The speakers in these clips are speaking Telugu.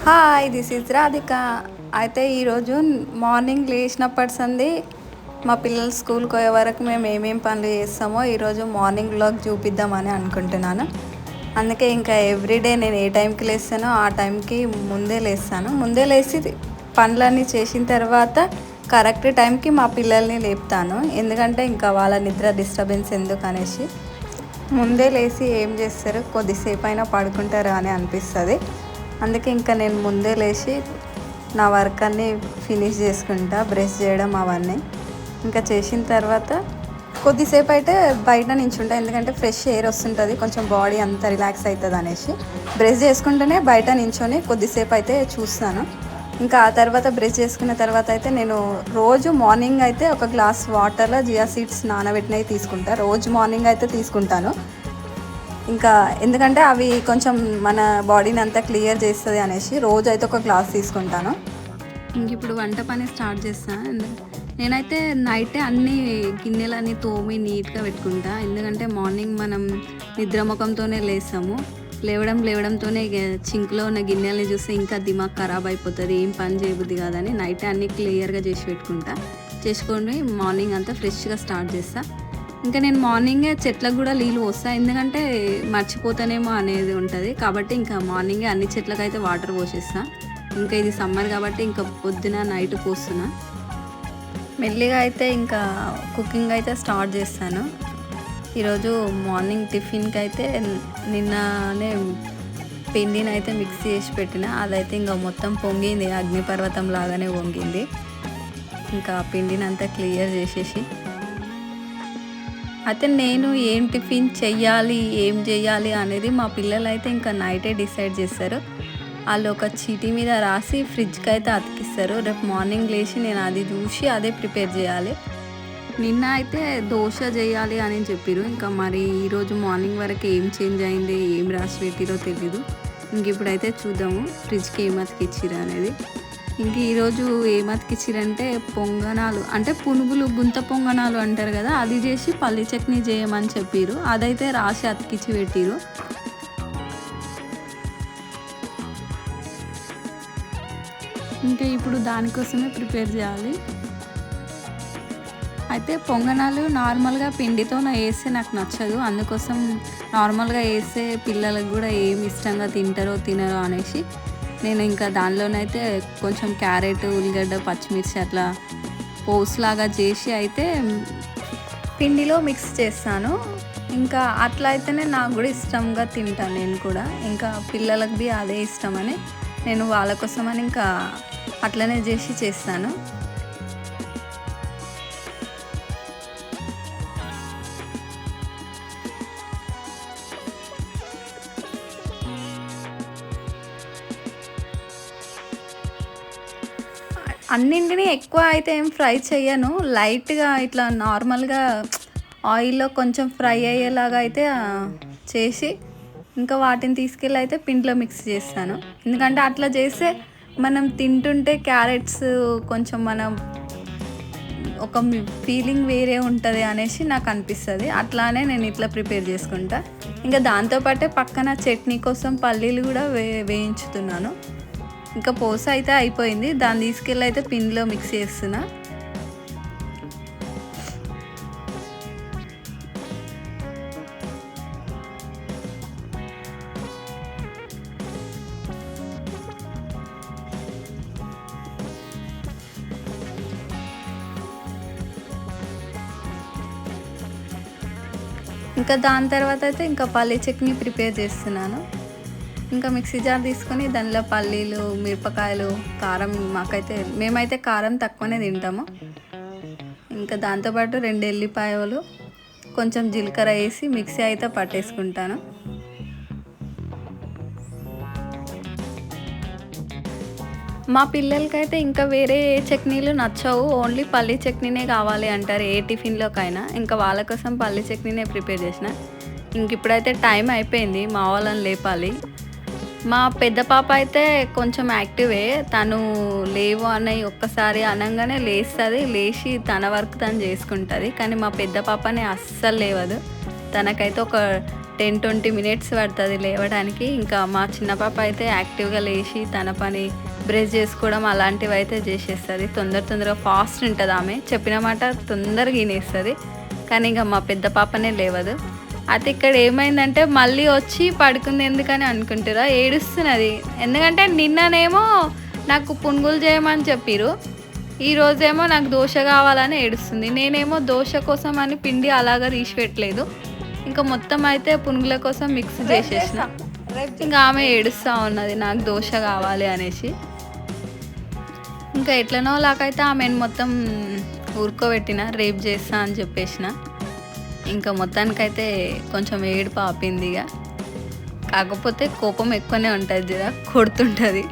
Hi, this is Radhika. అయితే ఈరోజు మార్నింగ్ లేచినప్పటి సంది మా పిల్లలు స్కూల్కి పోయే వరకు మేము ఏమేమి పనులు చేస్తామో ఈరోజు మార్నింగ్ వ్లాగ్ చూపిద్దామని అనుకుంటున్నాను. అందుకే ఇంకా ఎవ్రీడే నేను ఏ టైంకి లేస్తానో ఆ టైంకి ముందే లేస్తాను. ముందే లేచి పనులన్నీ చేసిన తర్వాత కరెక్ట్ టైంకి మా పిల్లల్ని లేపుతాను. ఎందుకంటే ఇంకా వాళ్ళ నిద్ర డిస్టర్బెన్స్ ఎందుకు అనేసి ముందే లేచి ఏం చేస్తారు, కొద్దిసేపు అయినా పడుకుంటారు అని అనిపిస్తుంది. అందుకే ఇంకా నేను ముందే లేచి నా వర్క్ అన్నీ ఫినిష్ చేసుకుంటా, బ్రష్ చేయడం అవన్నీ ఇంకా చేసిన తర్వాత కొద్దిసేపు అయితే బయట నించుంటా. ఎందుకంటే ఫ్రెష్ ఎయిర్ వస్తుంటుంది, కొంచెం బాడీ అంతా రిలాక్స్ అవుతుంది అనేసి బ్రష్ చేసుకుంటేనే బయట నించొని కొద్దిసేపు అయితే చూస్తాను. ఇంకా ఆ తర్వాత బ్రష్ చేసుకున్న తర్వాత అయితే నేను రోజు మార్నింగ్ అయితే ఒక గ్లాస్ వాటర్లో జియా సీడ్స్ నానబెట్టినవి తీసుకుంటా. రోజు మార్నింగ్ అయితే తీసుకుంటాను. ఇంకా ఎందుకంటే అవి కొంచెం మన బాడీని అంతా క్లియర్ చేస్తుంది అనేసి రోజు అయితే ఒక గ్లాస్ తీసుకుంటాను. ఇంక ఇప్పుడు వంట పని స్టార్ట్ చేస్తాను. నేనైతే నైటే అన్ని గిన్నెలన్నీ తోమి నీట్గా పెట్టుకుంటా. ఎందుకంటే మార్నింగ్ మనం నిద్రముఖంతోనే లేస్తాము. లేవడంతోనే చింక్లో ఉన్న గిన్నెలని చూస్తే ఇంకా దిమాగ్ ఖరాబ్ అయిపోతుంది, ఏం పని చేయబుద్ది కాదని నైటే అన్నీ క్లియర్గా చేసి పెట్టుకుంటా. చేసుకొని మార్నింగ్ అంతా ఫ్రెష్గా స్టార్ట్ చేస్తా. ఇంకా నేను మార్నింగే చెట్లకు కూడా నీళ్ళు పోస్తా, ఎందుకంటే మర్చిపోతానేమో అనేది ఉంటుంది. కాబట్టి ఇంకా మార్నింగే అన్ని చెట్లకైతే వాటర్ పోసేస్తా. ఇంకా ఇది సమ్మర్ కాబట్టి ఇంకా పొద్దున నైట్ పోస్తున్నా. మెల్లిగా అయితే ఇంకా కుకింగ్ అయితే స్టార్ట్ చేస్తాను. ఈరోజు మార్నింగ్ టిఫిన్కి అయితే నిన్ననే పిండిని అయితే మిక్స్ చేసి పెట్టిన. అదైతే ఇంకా మొత్తం పొంగింది, అగ్నిపర్వతం లాగానే పొంగింది. ఇంకా పిండిని అంతా క్లియర్ చేసేసి అయితే నేను ఏం టిఫిన్ చెయ్యాలి, ఏం చేయాలి అనేది మా పిల్లలు అయితే ఇంకా నైటే డిసైడ్ చేస్తారు. వాళ్ళు ఒక చీటీ మీద రాసి ఫ్రిడ్జ్కి అయితే అతికిస్తారు. రేపు మార్నింగ్ లేచి నేను అది చూసి అదే ప్రిపేర్ చేయాలి. నిన్న అయితే దోశ చేయాలి అని చెప్పారు. ఇంకా మరి ఈరోజు మార్నింగ్ వరకు ఏం చేంజ్ అయింది, ఏం రాసి పెట్టిరో తెలీదు. ఇంక ఇప్పుడైతే చూద్దాము ఫ్రిడ్జ్కి ఏం అతికిచ్చిరా అనేది. ఇంక ఈరోజు ఏం అతికిచ్చిరంటే పొంగనాలు, అంటే పునుగులు, గుంత పొంగనాలు అంటారు కదా, అది చేసి పల్లి చట్నీ చేయమని చెప్పారు. అదైతే రాసి అతికిచ్చి పెట్టిరు. ఇంకా ఇప్పుడు దానికోసమే ప్రిపేర్ చేయాలి. అయితే పొంగనాలు నార్మల్గా పిండితో వేస్తే నాకు నచ్చదు. అందుకోసం నార్మల్గా వేస్తే పిల్లలకు కూడా ఏమి ఇష్టంగా తింటారో తినరో అనేసి నేను ఇంకా దానిలోనైతే కొంచెం క్యారెట్, ఉల్లిగడ్డ, పచ్చిమిర్చి అట్లా పోస్లాగా చేసి అయితే పిండిలో మిక్స్ చేస్తాను. ఇంకా అట్లా అయితేనే నాకు కూడా ఇష్టంగా తింటాను నేను కూడా. ఇంకా పిల్లలకు బి అదే ఇష్టమని నేను వాళ్ళ కోసమని ఇంకా అట్లనే చేస్తాను. అన్నింటినీ ఎక్కువ అయితే ఏం ఫ్రై చేయను, లైట్గా ఇట్లా నార్మల్గా ఆయిల్లో కొంచెం ఫ్రై అయ్యేలాగా అయితే చేసి ఇంకా వాటిని తీసుకెళ్ళి అయితే పిండిలో మిక్స్ చేస్తాను. ఎందుకంటే అట్లా చేస్తే మనం తింటుంటే క్యారెట్స్ కొంచెం మనం ఒక ఫీలింగ్ వేరే ఉంటుంది అనేసి నాకు అనిపిస్తుంది. అట్లానే నేను ఇట్లా ప్రిపేర్ చేసుకుంటా. ఇంకా దాంతోపాటే పక్కన చట్నీ కోసం పల్లీలు కూడా వేయించుతున్నాను. ఇంకా పోస అయితే అయిపోయింది, దాన్ని తీసుకెళ్ళి అయితే పిండిలో మిక్స్ చేస్తున్నా. ఇంకా దాని తర్వాత అయితే ఇంకా పల్లీ చట్నీ ప్రిపేర్ చేస్తున్నాను. ఇంకా మిక్సీ జార్ తీసుకొని దానిలో పల్లీలు, మిరపకాయలు, కారం, మేమైతే కారం తక్కువనే తింటాము. ఇంకా దాంతోపాటు 2 ఎల్లిపాయలు, కొంచెం జీలకర్ర వేసి మిక్సీ అయితే పట్టేసుకుంటాను. మా పిల్లలకైతే ఇంకా వేరే చట్నీలు నచ్చవు, ఓన్లీ పల్లీ చట్నీనే కావాలి అంటారు ఏ టిఫిన్లోకైనా. ఇంకా వాళ్ళ కోసం పల్లీ చట్నీనే ప్రిపేర్ చేసిన. ఇంక ఇప్పుడైతే టైం అయిపోయింది, మా వాళ్ళని లేపాలి. మా పెద్ద పాప అయితే కొంచెం యాక్టివే, తను లేవు అని ఒక్కసారి అనగానే లేస్తుంది, లేచి తన వర్క్ తను చేసుకుంటుంది. కానీ మా పెద్ద పాపనే అస్సలు లేవదు. తనకైతే ఒక 10-20 మినిట్స్ పడుతుంది లేవడానికి. ఇంకా మా చిన్న పాప అయితే యాక్టివ్గా లేచి తన పని బ్రష్ చేసుకోవడం అలాంటివి అయితే చేసేస్తుంది. తొందరగా ఫాస్ట్ ఉంటుంది ఆమె, చెప్పిన మాట తొందరగా వినేస్తుంది. కానీ ఇంకా మా పెద్ద పాపనే లేవదు. అయితే ఇక్కడ ఏమైందంటే మళ్ళీ వచ్చి పడుకుంది ఎందుకని అనుకుంటారా, ఏడుస్తున్నది. ఎందుకంటే నిన్ననేమో నాకు పునుగులు చేయమని చెప్పిరు, ఈరోజేమో నాకు దోశ కావాలని ఏడుస్తుంది. నేనేమో దోశ కోసం అని పిండి అలాగా తీసి పెట్టలేదు, ఇంకా మొత్తం అయితే పునుగుల కోసం మిక్స్ చేసేసిన. ఇంకా ఆమె ఏడుస్తూ ఉన్నది నాకు దోశ కావాలి అనేసి. ఇంకా ఎట్లనో లాకైతే ఆమెను మొత్తం ఊరుకోబెట్టిన, రేపు చేస్తా అని చెప్పేసిన. ఇంకా మొత్తానికైతే కొంచెం ఏడుపు ఆపింది. ఇక కాకపోతే కోపం ఎక్కువనే ఉంటుంది, జర కొడుతుంటుంది.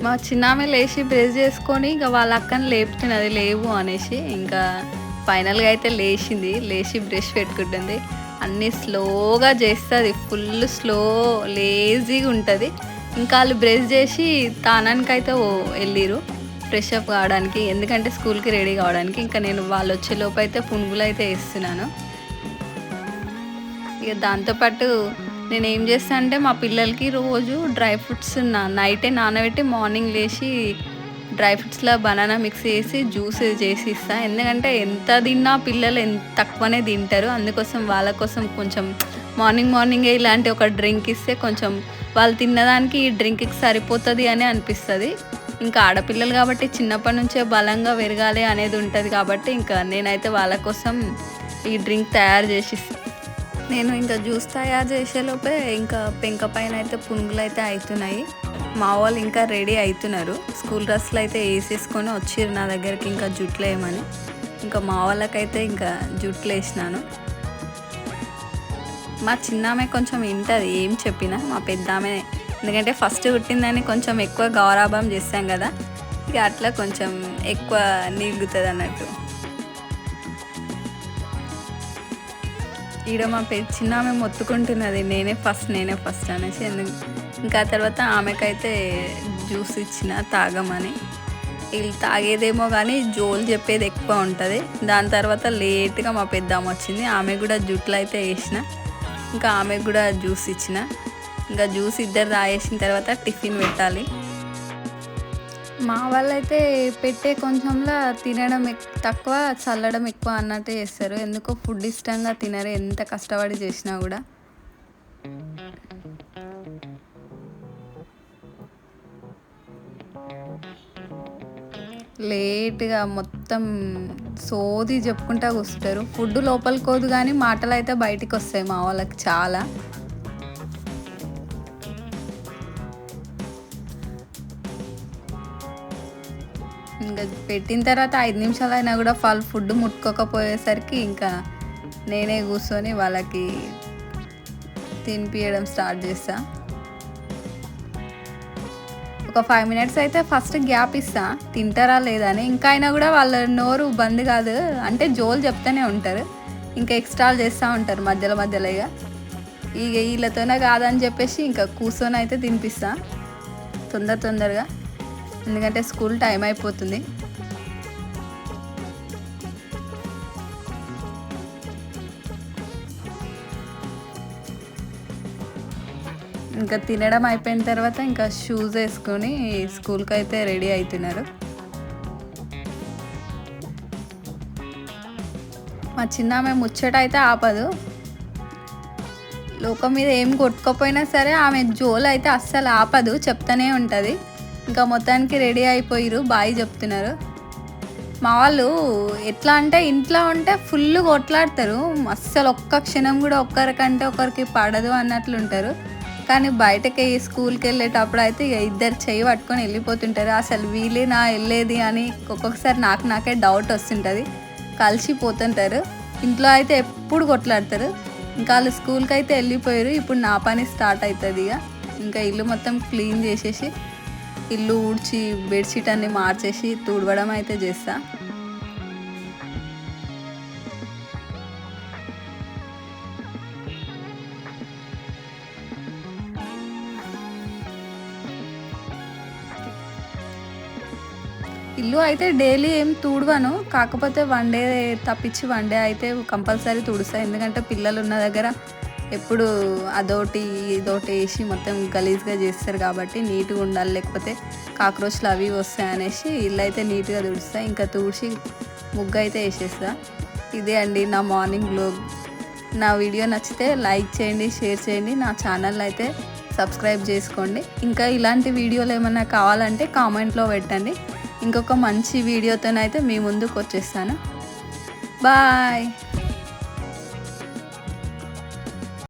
మా చిన్నామె లేచి బ్రష్ చేసుకొని ఇక వాళ్ళ అక్కని లేపుతున్నది లేవు అనేసి. ఇంకా ఫైనల్గా అయితే లేచి బ్రష్ పెట్టుకుంటుంది. అన్నీ స్లోగా చేస్తుంది, ఫుల్ స్లో లేజీగా ఉంటుంది. ఇంకా వాళ్ళు బ్రష్ చేసి తానానికి అయితే వెళ్ళిరు ఫ్రెష్ అప్ కావడానికి, ఎందుకంటే స్కూల్కి రెడీ కావడానికి. ఇంకా నేను వాళ్ళు వచ్చేలోపు అయితే పునుగులు అయితే వేస్తున్నాను. ఇక దాంతోపాటు నేను ఏం చేస్తాను అంటే మా పిల్లలకి రోజు డ్రై ఫ్రూట్స్ నైటే నానబెట్టి మార్నింగ్ లేచి డ్రై ఫ్రూట్స్లో బనానా మిక్స్ చేసి జ్యూస్ చేసి ఇస్తాను. ఎందుకంటే ఎంత తిన్నా పిల్లలు తక్కువనే తింటారు, అందుకోసం వాళ్ళ కోసం కొంచెం మార్నింగే ఇలాంటి ఒక డ్రింక్ ఇస్తే కొంచెం వాళ్ళు తిన్నదానికి ఈ డ్రింక్కి సరిపోతుంది అని అనిపిస్తుంది. ఇంకా ఆడపిల్లలు కాబట్టి చిన్నప్పటి నుంచే బలంగా పెరగాలి అనేది ఉంటుంది కాబట్టి ఇంకా నేనైతే వాళ్ళ కోసం ఈ డ్రింక్ తయారు చేసి నేను ఇంకా జ్యూస్ తయారు చేసేలోపే ఇంకా పెంక పైన అయితే పునుగులు అయితే అవుతున్నాయి. మా వాళ్ళు ఇంకా రెడీ అవుతున్నారు, స్కూల్ డ్రెస్లు అయితే వేసేసుకొని వచ్చిర్రు నా దగ్గరికి ఇంకా జుట్లు వేయమని. ఇంకా మా వాళ్ళకైతే ఇంకా జుట్లు వేసినాను. మా చిన్నామె కొంచెం వింటుంది ఏం చెప్పినా, మా పెద్దామె ఎందుకంటే ఫస్ట్ పుట్టిందని కొంచెం ఎక్కువ గౌరవం చేస్తాం కదా, ఇక అట్లా కొంచెం ఎక్కువ నీగుతుంది అన్నట్టు. ఈడ మా చిన్నామె మొత్తుకుంటున్నది నేనే ఫస్ట్ అనేసి. ఇంకా తర్వాత ఆమెకైతే జ్యూస్ ఇచ్చిన తాగమని. వీళ్ళు తాగేదేమో కానీ జోలు చెప్పేది ఎక్కువ ఉంటుంది. దాని తర్వాత లేట్గా మా పెద్దమ్మ వచ్చింది, ఆమె కూడా జుట్లు అయితే వేసిన, ఇంకా ఆమెకు కూడా జ్యూస్ ఇచ్చిన. ఇంకా జ్యూస్ ఇద్దరు తాగేసిన తర్వాత టిఫిన్ పెట్టాలి. మా వాళ్ళైతే పెట్టే కొంచెంలో తినడం తక్కువ చల్లడం ఎక్కువ అన్నట్టు చేస్తారు. ఎందుకో ఫుడ్ ఇష్టంగా తినరు ఎంత కష్టపడి చేసినా కూడా. లేట్గా మొత్తం సోది చెప్పుకుంటా కూర్చుంటారు. ఫుడ్ లోపలికి పోదు కానీ మాటలు అయితే బయటికి వస్తాయి మా వాళ్ళకి చాలా. ఇంకా పెట్టిన తర్వాత 5 నిమిషాలు అయినా కూడా వాళ్ళు ఫుడ్ ముట్టుకోకపోయేసరికి ఇంకా నేనే కూర్చొని వాళ్ళకి తినిపించడం స్టార్ట్ చేస్తా. ఒక 5 మినిట్స్ అయితే ఫస్ట్ గ్యాప్ ఇస్తా తింటారా లేదని. ఇంకా అయినా కూడా వాళ్ళ నోరు బంద్ కాదు, అంటే జోలు చెప్తూనే ఉంటారు, ఇంకా ఎక్స్ట్రాలు చేస్తూ ఉంటారు మధ్యలో. ఇక వీళ్ళతోనే కాదని చెప్పేసి ఇంకా కూర్చొని అయితే తినిపిస్తా తొందరగా, ఎందుకంటే స్కూల్ టైం అయిపోతుంది. ఇంకా తినడం అయిపోయిన తర్వాత ఇంకా షూస్ వేసుకొని స్కూల్కి అయితే రెడీ అవుతున్నారు. మా చిన్నామె ముచ్చట అయితే ఆపదు, లోకం మీద ఏం కొట్టుకోపోయినా సరే ఆమె జోలు అయితే అస్సలు ఆపదు, చెప్తానే ఉంటుంది. ఇంకా మొత్తానికి రెడీ అయిపోయారు, బాయ్ చెప్తున్నారు. మా వాళ్ళు ఎట్లా అంటే ఇంట్లో ఉంటే ఫుల్ కొట్లాడతారు, అస్సలు ఒక్క క్షణం కూడా ఒక్కరికంటే ఒకరికి పడదు అన్నట్లుంటారు. కానీ బయటకి స్కూల్కి వెళ్ళేటప్పుడు అయితే ఇక ఇద్దరు చెయ్యి పట్టుకొని వెళ్ళిపోతుంటారు. అసలు వీళ్ళేనా వెళ్ళేది అని ఒక్కొక్కసారి నాకే డౌట్ వస్తుంటుంది. కలిసిపోతుంటారు, ఇంట్లో అయితే ఎప్పుడు కొట్లాడతారు. ఇంకా వాళ్ళు స్కూల్కి అయితే వెళ్ళిపోయారు, ఇప్పుడు నా పని స్టార్ట్ అవుతుంది. ఇంకా ఇల్లు మొత్తం క్లీన్ చేసేసి ఇల్లు ఊడ్చి బెడ్షీట్ అన్నీ మార్చేసి తుడవడం అయితే చేస్తా. ఇల్లు అయితే డైలీ ఏం తుడవను, కాకపోతే వన్ డే తప్పించి వన్ డే అయితే కంపల్సరీ తుడుస్తా. ఎందుకంటే పిల్లలు ఉన్న దగ్గర ఎప్పుడు అదోటి ఇదోటి వేసి మొత్తం గలీజ్గా చేస్తారు కాబట్టి నీట్గా ఉండాలి, లేకపోతే కాక్రోచ్లు అవి వస్తాయి అనేసి ఇల్లు అయితే నీట్గా తుడుస్తా. ఇంకా తుడిచి ముగ్గు అయితే వేసేస్తా. ఇదే అండి నా మార్నింగ్ వ్లాగ్. నా వీడియో నచ్చితే లైక్ చేయండి, షేర్ చేయండి, నా ఛానల్ అయితే సబ్స్క్రైబ్ చేసుకోండి. ఇంకా ఇలాంటి వీడియోలు ఏమైనా కావాలంటే కామెంట్లో పెట్టండి. ఇంకొక మంచి వీడియోతోనైతే మీ ముందుకు వచ్చేస్తాను. బాయ్.